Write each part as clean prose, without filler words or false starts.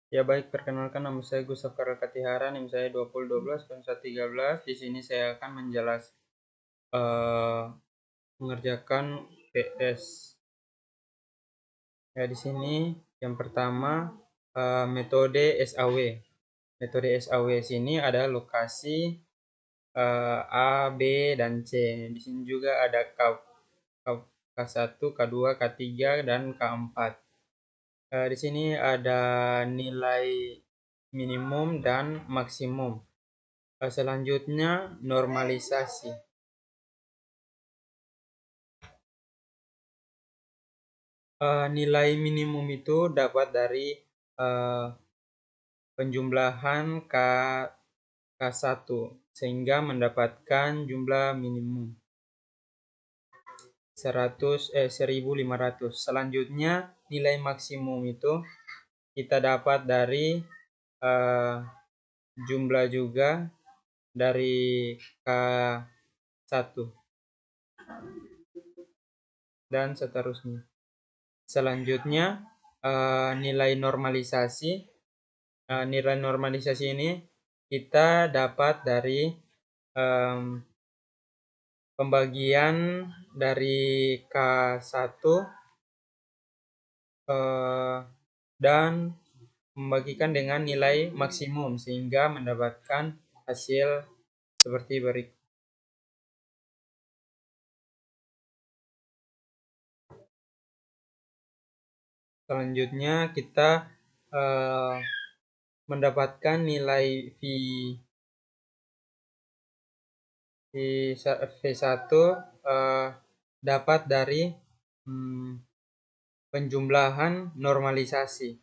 Ya baik, perkenalkan nama saya Gustaf Karel Katihara, NIM saya 2012-13. Di sini saya akan mengerjakan PS. Ya di sini yang pertama metode SAW. Metode SAW sini ada lokasi A, B, dan C. Di sini juga ada K1, K2, K3, dan K4. Di sini ada nilai minimum dan maksimum. Selanjutnya normalisasi. Nilai minimum itu dapat dari penjumlahan K1 sehingga mendapatkan jumlah minimum 1500. Selanjutnya nilai maksimum itu kita dapat dari jumlah juga dari K1 dan seterusnya. Selanjutnya nilai normalisasi. Nilai normalisasi ini kita dapat dari pembagian dari K1 dan membagikan dengan nilai maksimum sehingga mendapatkan hasil seperti berikut. Selanjutnya kita mendapatkan nilai V1 dapat dari penjumlahan normalisasi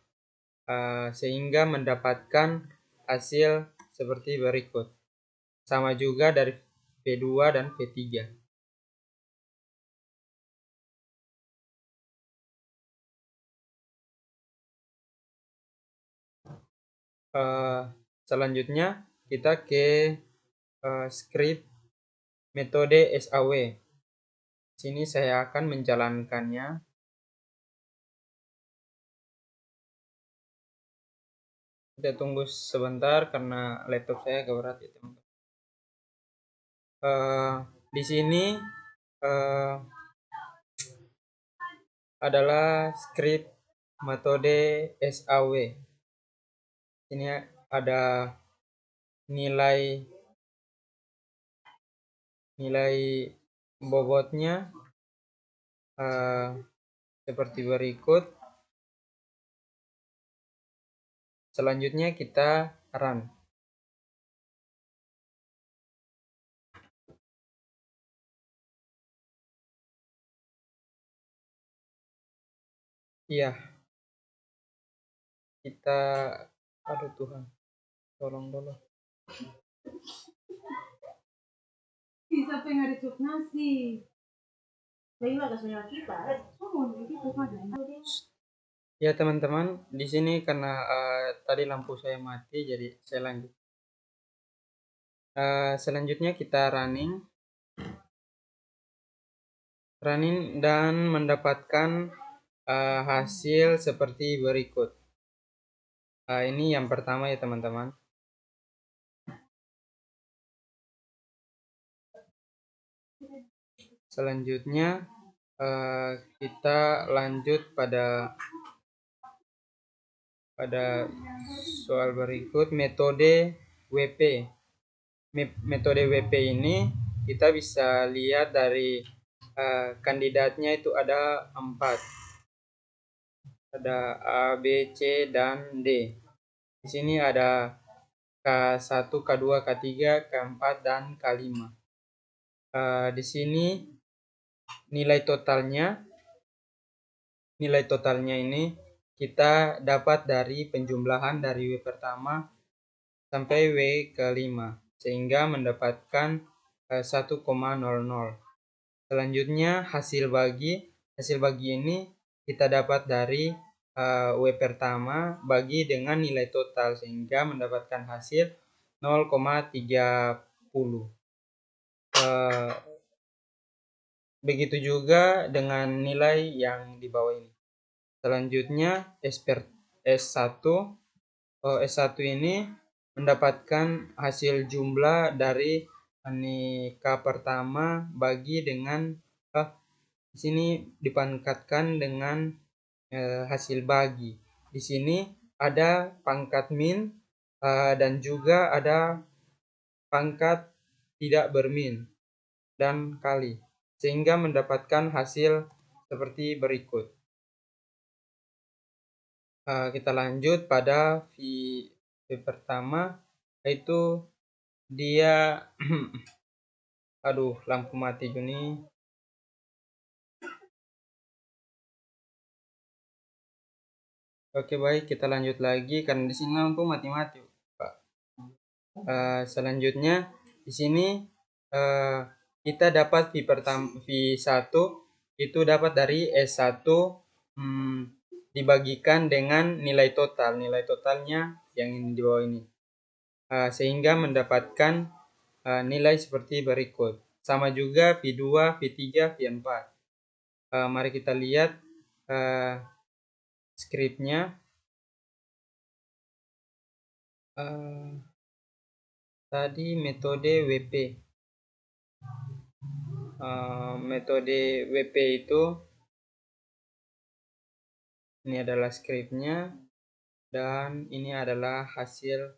sehingga mendapatkan hasil seperti berikut. Sama juga dari V2 dan V3. Selanjutnya kita ke script metode SAW. Sini saya akan menjalankannya. Kita tunggu sebentar karena laptop saya agak berat ya teman-teman. Di sini adalah script metode SAW. Ini ada nilai bobotnya seperti berikut. Selanjutnya kita run. Iya, kita, aduh Tuhan, tolong. Siapa yang ada nasi? Ya teman-teman, di sini karena tadi lampu saya mati, jadi saya lanjut. Selanjutnya kita running dan mendapatkan hasil seperti berikut. Ini yang pertama ya teman-teman. Selanjutnya kita lanjut pada soal berikut, metode WP. Metode WP ini kita bisa lihat dari kandidatnya itu ada 4. Ada A, B, C, dan D. Di sini ada K1, K2, K3, K4, dan K5. Di sini nilai totalnya ini kita dapat dari penjumlahan dari W pertama sampai W ke-5 sehingga mendapatkan 1,00. Selanjutnya hasil bagi ini kita dapat dari W pertama bagi dengan nilai total sehingga mendapatkan hasil 0,30. Begitu juga dengan nilai yang di bawah ini. Selanjutnya S1 S1 ini mendapatkan hasil jumlah dari K pertama bagi dengan di sini dipangkatkan dengan hasil bagi. Di sini ada pangkat min dan juga ada pangkat tidak bermin dan kali, sehingga mendapatkan hasil seperti berikut. Kita lanjut pada V pertama, yaitu dia aduh, lampu mati Juni. Oke, baik, kita lanjut lagi karena di sini lampu mati-mati, Pak. Selanjutnya di sini kita dapat V1 itu dapat dari S1 dibagikan dengan nilai total. Nilai totalnya yang di bawah ini. Sehingga mendapatkan nilai seperti berikut. Sama juga V2, V3, V4. Mari kita lihat skripnya. Tadi metode WP. Metode WP itu ini adalah skripnya dan ini adalah hasil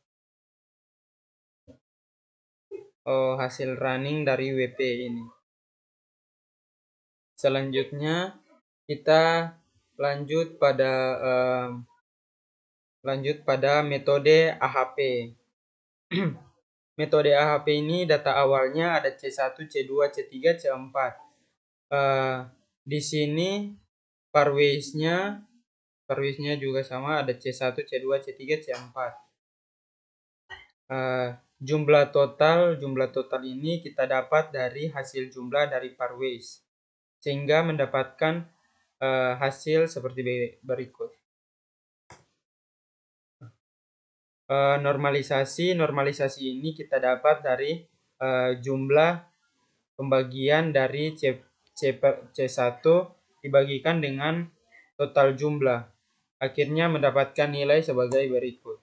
running dari WP ini. Selanjutnya kita lanjut pada metode AHP. Metode AHP ini data awalnya ada C1, C2, C3, C4. Di sini parways-nya juga sama, ada C1, C2, C3, C4. Jumlah total ini kita dapat dari hasil jumlah dari parways, sehingga mendapatkan hasil seperti berikut. Normalisasi ini kita dapat dari jumlah pembagian dari C1 dibagikan dengan total jumlah, akhirnya mendapatkan nilai sebagai berikut.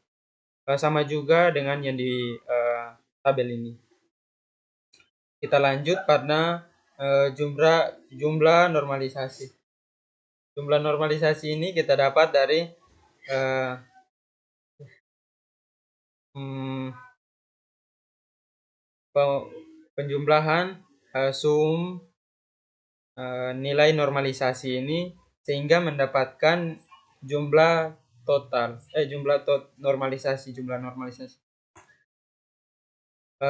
Sama juga dengan yang di tabel ini. Kita lanjut pada jumlah normalisasi. Jumlah normalisasi ini kita dapat dari penjumlahan sum nilai normalisasi ini sehingga mendapatkan jumlah normalisasi.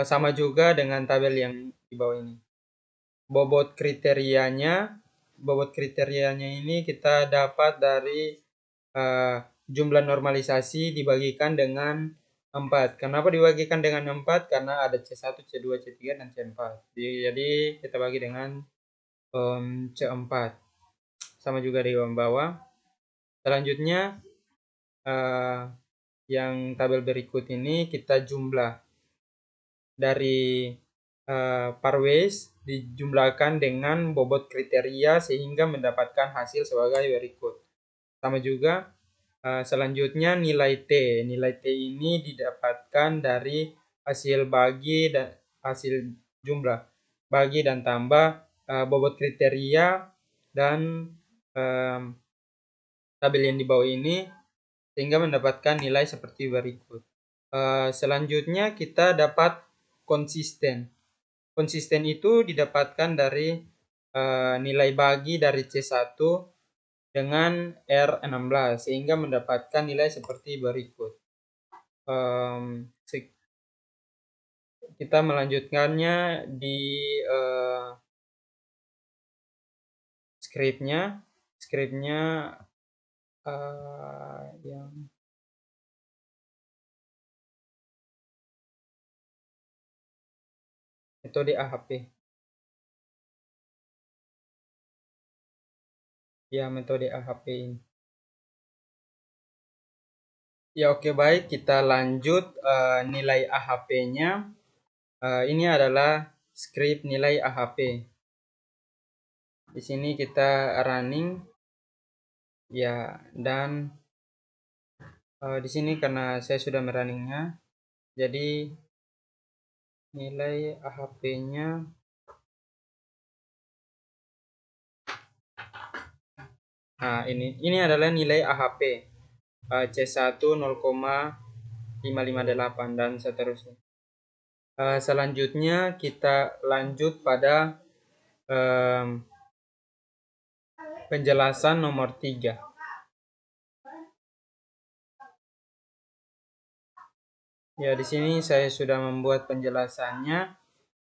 Sama juga dengan tabel yang di bawah ini. Bobot kriterianya ini kita dapat dari jumlah normalisasi dibagikan dengan 4. Kenapa dibagikan dengan 4? Karena ada C1, C2, C3, dan C4. Jadi kita bagi dengan C4. Sama juga di bawah. Selanjutnya yang tabel berikut ini kita jumlah dari parways dijumlahkan dengan bobot kriteria sehingga mendapatkan hasil sebagai berikut. Sama juga selanjutnya nilai T. Nilai T ini didapatkan dari hasil bagi dan hasil jumlah bagi dan tambah bobot kriteria dan tabel yang di bawah ini sehingga mendapatkan nilai seperti berikut. Selanjutnya kita dapat konsisten. Konsisten itu didapatkan dari nilai bagi dari C1 dengan R16 sehingga mendapatkan nilai seperti berikut. Kita melanjutkannya di skripnya yang metode AHP. Ya, metode AHP ini. Ya, oke, baik, kita lanjut nilai AHP-nya. Ini adalah skrip nilai AHP. Di sini kita running ya, dan Di sini karena saya sudah merunningnya, jadi nilai AHP-nya ini adalah nilai AHP C1 0,558 dan seterusnya. Selanjutnya kita lanjut pada penjelasan nomor 3. Ya, di sini saya sudah membuat penjelasannya.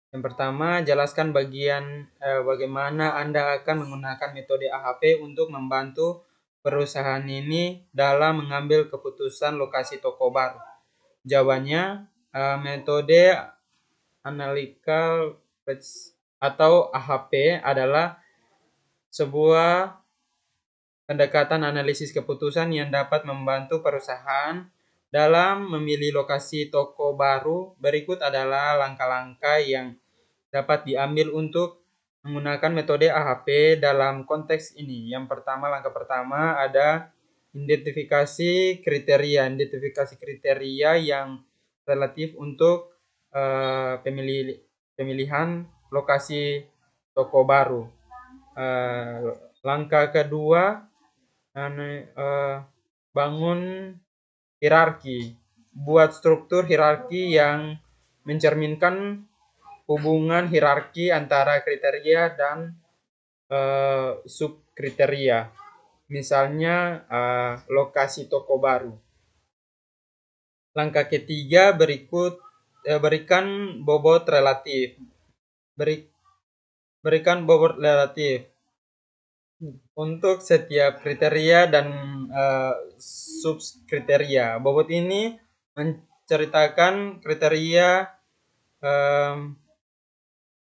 Yang pertama, jelaskan bagaimana Anda akan menggunakan metode AHP untuk membantu perusahaan ini dalam mengambil keputusan lokasi toko baru. Jawabannya, metode analytical atau AHP adalah sebuah pendekatan analisis keputusan yang dapat membantu perusahaan dalam memilih lokasi toko baru. Berikut adalah langkah-langkah yang dapat diambil untuk menggunakan metode AHP dalam konteks ini. Langkah pertama ada identifikasi kriteria yang relatif untuk pemilihan lokasi toko baru. Langkah kedua, bangun hierarki. Buat struktur hierarki yang mencerminkan hubungan hierarki antara kriteria dan subkriteria. Misalnya lokasi toko baru. Langkah ketiga berikan bobot relatif. Berikan bobot relatif untuk setiap kriteria dan subkriteria. Bobot ini menceritakan kriteria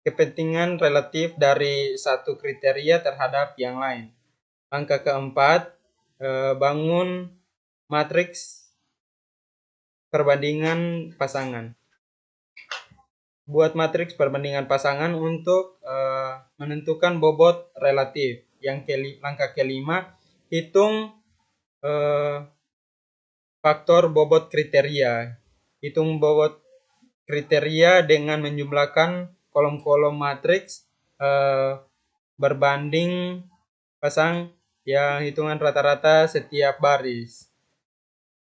kepentingan relatif dari satu kriteria terhadap yang lain. Langkah keempat, bangun matriks perbandingan pasangan. Buat matriks perbandingan pasangan untuk menentukan bobot relatif. Langkah kelima, hitung faktor bobot kriteria. Hitung bobot kriteria dengan menjumlahkan kolom-kolom matriks berbanding pasang yang hitungan rata-rata setiap baris.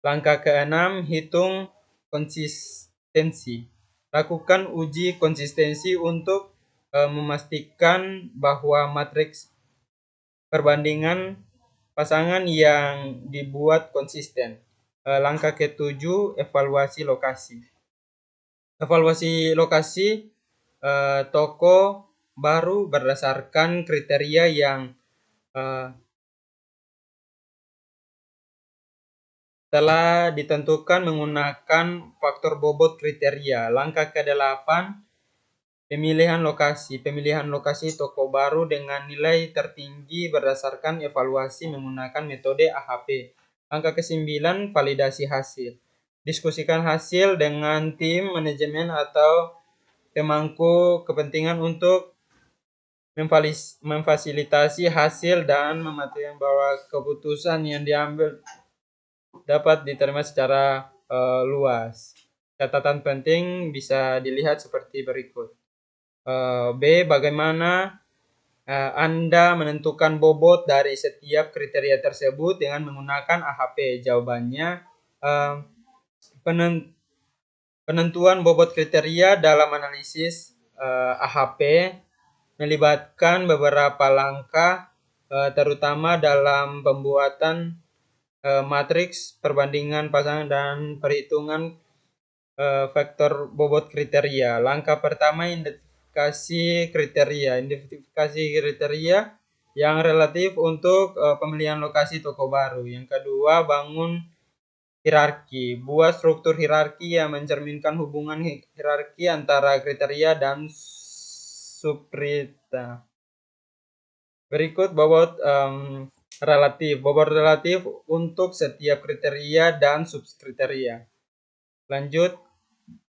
Langkah keenam, hitung konsistensi. Lakukan uji konsistensi untuk memastikan bahwa matriks perbandingan pasangan yang dibuat konsisten. Langkah ketujuh, evaluasi lokasi. Evaluasi lokasi toko baru berdasarkan kriteria yang telah ditentukan menggunakan faktor bobot kriteria. Langkah ke-8, pemilihan lokasi. Pemilihan lokasi toko baru dengan nilai tertinggi berdasarkan evaluasi menggunakan metode AHP. Langkah ke-9, validasi hasil. Diskusikan hasil dengan tim manajemen atau pemangku kepentingan untuk memfasilitasi hasil dan memastikan bahwa keputusan yang diambil dapat diterima secara luas. Catatan penting bisa dilihat seperti berikut. B. Bagaimana Anda menentukan bobot dari setiap kriteria tersebut dengan menggunakan AHP? Jawabannya, penentuan bobot kriteria dalam analisis AHP melibatkan beberapa langkah, terutama dalam pembuatan matriks perbandingan pasangan dan perhitungan faktor bobot kriteria. Langkah pertama, identifikasi kriteria yang relatif untuk pemilihan lokasi toko baru. Yang kedua, bangun hierarki. Buat struktur hierarki yang mencerminkan hubungan hierarki antara kriteria dan subkriteria. Berikut bobot relatif. Bobot relatif untuk setiap kriteria dan subkriteria. Lanjut,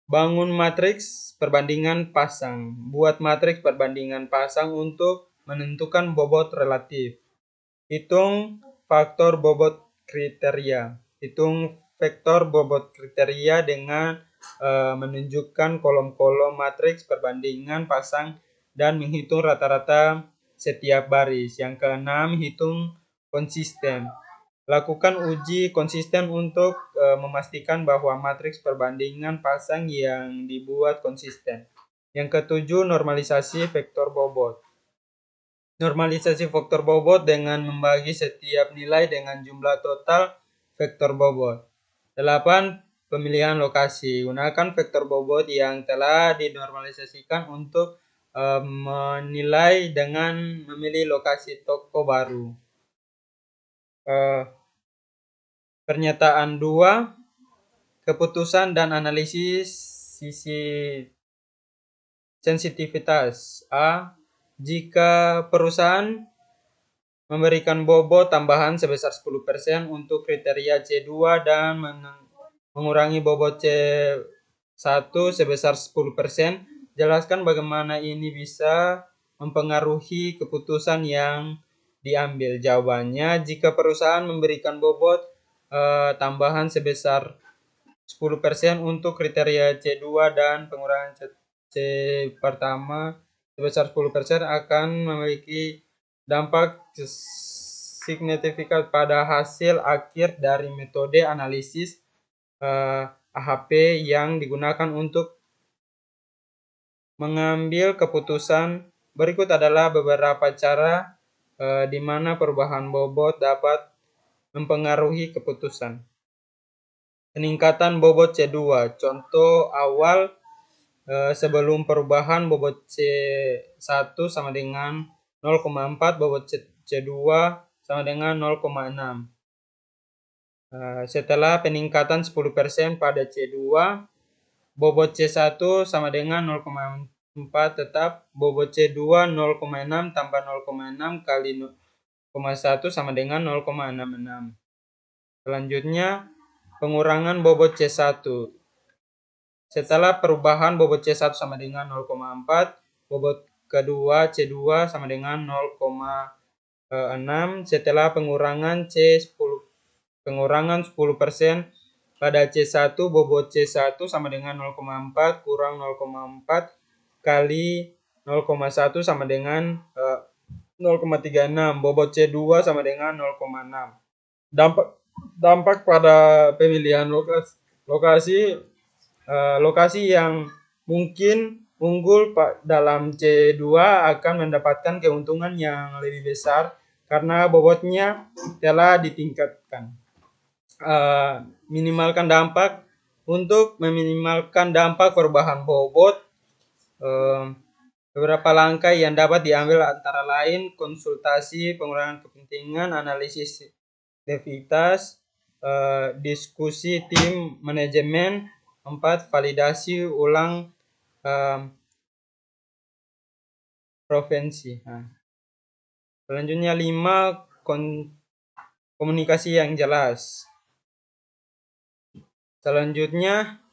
bangun matriks perbandingan pasang. Buat matriks perbandingan pasang untuk menentukan bobot relatif. Hitung faktor bobot kriteria. Hitung vektor bobot kriteria dengan menunjukkan kolom-kolom matriks perbandingan pasang dan menghitung rata-rata setiap baris. Yang keenam, hitung konsisten. Lakukan uji konsisten untuk memastikan bahwa matriks perbandingan pasang yang dibuat konsisten. Yang ketujuh, normalisasi vektor bobot. Normalisasi vektor bobot dengan membagi setiap nilai dengan jumlah total vektor bobot. 8. Pemilihan lokasi. Gunakan vektor bobot yang telah dinormalisasikan untuk menilai dengan memilih lokasi toko baru. Pernyataan 2. Keputusan dan analisis sisi sensitivitas. A. Jika perusahaan memberikan bobot tambahan sebesar 10% untuk kriteria C2 dan mengurangi bobot C1 sebesar 10%, jelaskan bagaimana ini bisa mempengaruhi keputusan yang diambil. Jawabannya, jika perusahaan memberikan bobot tambahan sebesar 10% untuk kriteria C2 dan pengurangan C pertama sebesar 10% akan memiliki dampak signifikan pada hasil akhir dari metode analisis AHP yang digunakan untuk mengambil keputusan. Berikut adalah beberapa cara di mana perubahan bobot dapat mempengaruhi keputusan. Peningkatan bobot C2. Contoh awal sebelum perubahan bobot C1 sama dengan 0,4, bobot C2 sama dengan 0,6. Setelah peningkatan 10% pada C2, bobot C1 sama dengan 0,4 tetap, bobot C2 0,6 tambah 0,6 kali 0,1 sama dengan 0,66. Selanjutnya, pengurangan bobot C1. Setelah perubahan bobot C1 sama dengan 0,4, bobot kedua C2 sama dengan 0,6. Setelah pengurangan 10% pada C1, bobot C1 sama dengan 0,4 kurang 0,4 kali 0,1 sama dengan 0,36. Bobot C2 sama dengan 0,6. Dampak pada pemilihan lokasi yang mungkin unggul dalam C2 akan mendapatkan keuntungan yang lebih besar karena bobotnya telah ditingkatkan. Minimalkan dampak. Untuk meminimalkan dampak perubahan bobot, beberapa langkah yang dapat diambil antara lain konsultasi pengurangan kepentingan, analisis sinergitas, diskusi tim manajemen. 4. Validasi ulang provinsi. Selanjutnya 5. Komunikasi yang jelas. Selanjutnya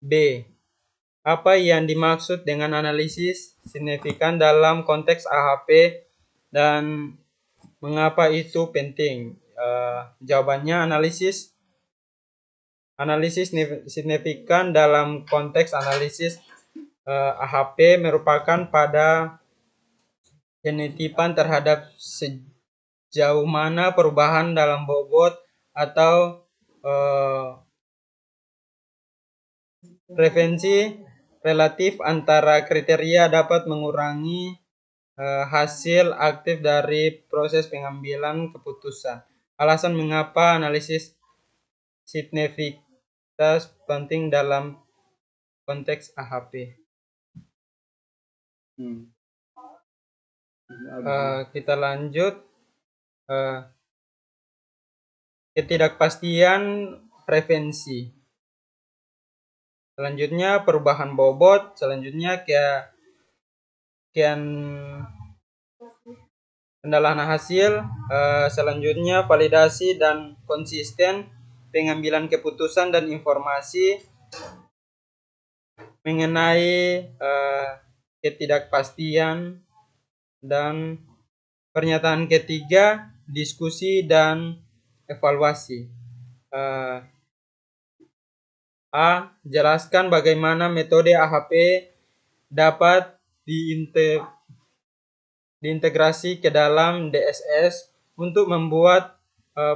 B. Apa yang dimaksud dengan analisis signifikan dalam konteks AHP dan mengapa itu penting? Jawabannya, analisis signifikan dalam konteks analisis AHP merupakan pada penelitian terhadap sejauh mana perubahan dalam bobot atau preferensi relatif antara kriteria dapat mengurangi hasil aktif dari proses pengambilan keputusan. Alasan mengapa analisis signifitas penting dalam konteks AHP. Kita lanjut. Ketidakpastian preferensi. Selanjutnya perubahan bobot. Selanjutnya pendalaan hasil. Selanjutnya validasi dan konsisten pengambilan keputusan dan informasi mengenai ketidakpastian. Dan pernyataan ketiga, diskusi dan evaluasi. A. Jelaskan bagaimana metode AHP dapat diintegrasi ke dalam DSS untuk membuat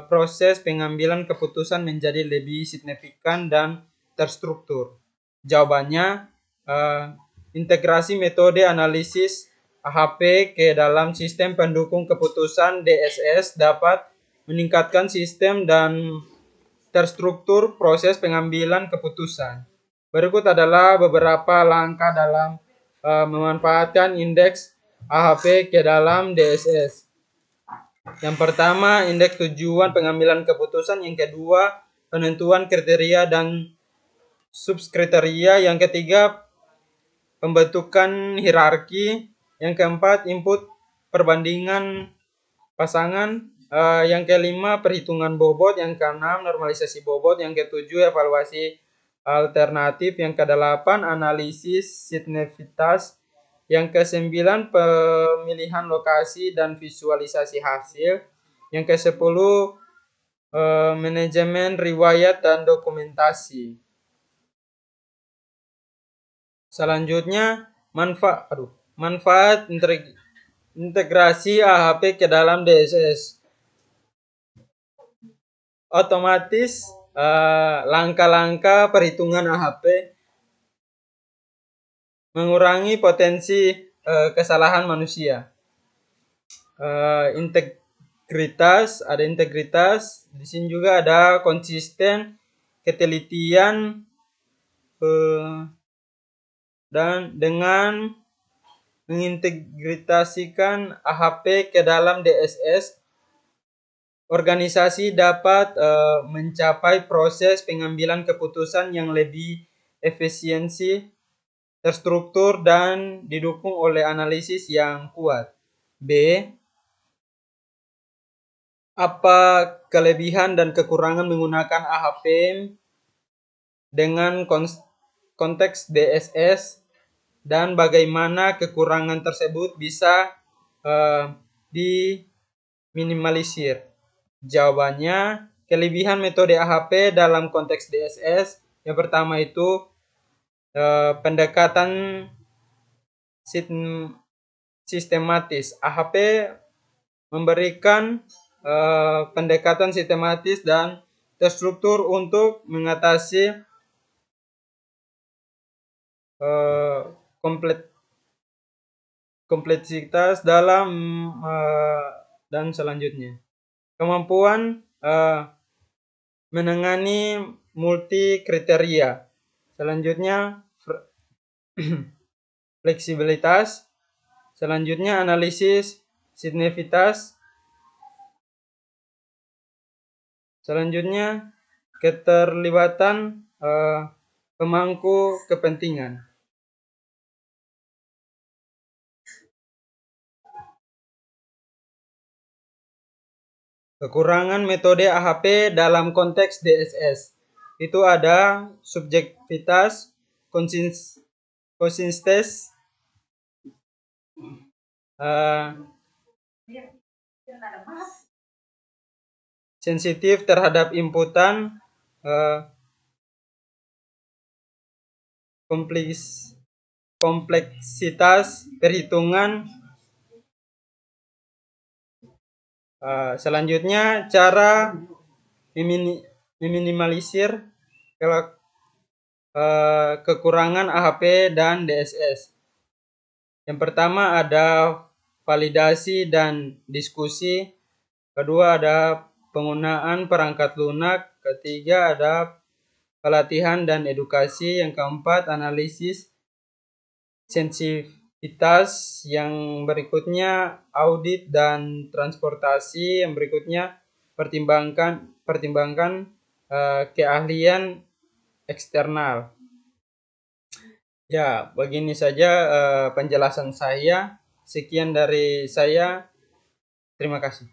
proses pengambilan keputusan menjadi lebih signifikan dan terstruktur. Jawabannya, integrasi metode analisis AHP ke dalam sistem pendukung keputusan DSS dapat meningkatkan sistem dan terstruktur proses pengambilan keputusan. Berikut adalah beberapa langkah dalam memanfaatkan indeks AHP ke dalam DSS. Yang pertama, indeks tujuan pengambilan keputusan. Yang kedua, penentuan kriteria dan subkriteria. Yang ketiga, pembentukan hierarki. Yang keempat, input perbandingan pasangan. Yang kelima, perhitungan bobot. Yang keenam, normalisasi bobot. Yang ketujuh, evaluasi alternatif. Yang kedelapan, analisis sinergitas. Yang kesembilan, pemilihan lokasi dan visualisasi hasil. Yang kesepuluh, manajemen riwayat dan dokumentasi. Selanjutnya, manfaat integrasi AHP ke dalam DSS. Otomatis langkah-langkah perhitungan AHP mengurangi potensi kesalahan manusia. Integritas, ada integritas. Di sini juga ada konsisten, ketelitian, dan dengan mengintegrasikan AHP ke dalam DSS, organisasi dapat mencapai proses pengambilan keputusan yang lebih efisiensi, terstruktur, dan didukung oleh analisis yang kuat. B. Apa kelebihan dan kekurangan menggunakan AHP dengan konteks DSS dan bagaimana kekurangan tersebut bisa diminimalisir? Jawabannya, kelebihan metode AHP dalam konteks DSS, yang pertama itu pendekatan sistematis. AHP memberikan pendekatan sistematis dan terstruktur untuk mengatasi kompleksitas dalam dan selanjutnya. Kemampuan menangani multi kriteria. Selanjutnya, fleksibilitas. Selanjutnya, analisis sinergitas. Selanjutnya, keterlibatan pemangku kepentingan. Kekurangan metode AHP dalam konteks DSS itu ada subjektivitas, konsistensi, sensitif terhadap inputan, kompleksitas perhitungan. Selanjutnya, cara meminimalisir kekurangan AHP dan DSS. Yang pertama ada validasi dan diskusi. Kedua ada penggunaan perangkat lunak. Ketiga ada pelatihan dan edukasi. Yang keempat analisis sensitivitas. Yang berikutnya audit dan transportasi. Yang berikutnya pertimbangkan keahlian eksternal. Ya, begini saja penjelasan saya. Sekian dari saya. Terima kasih.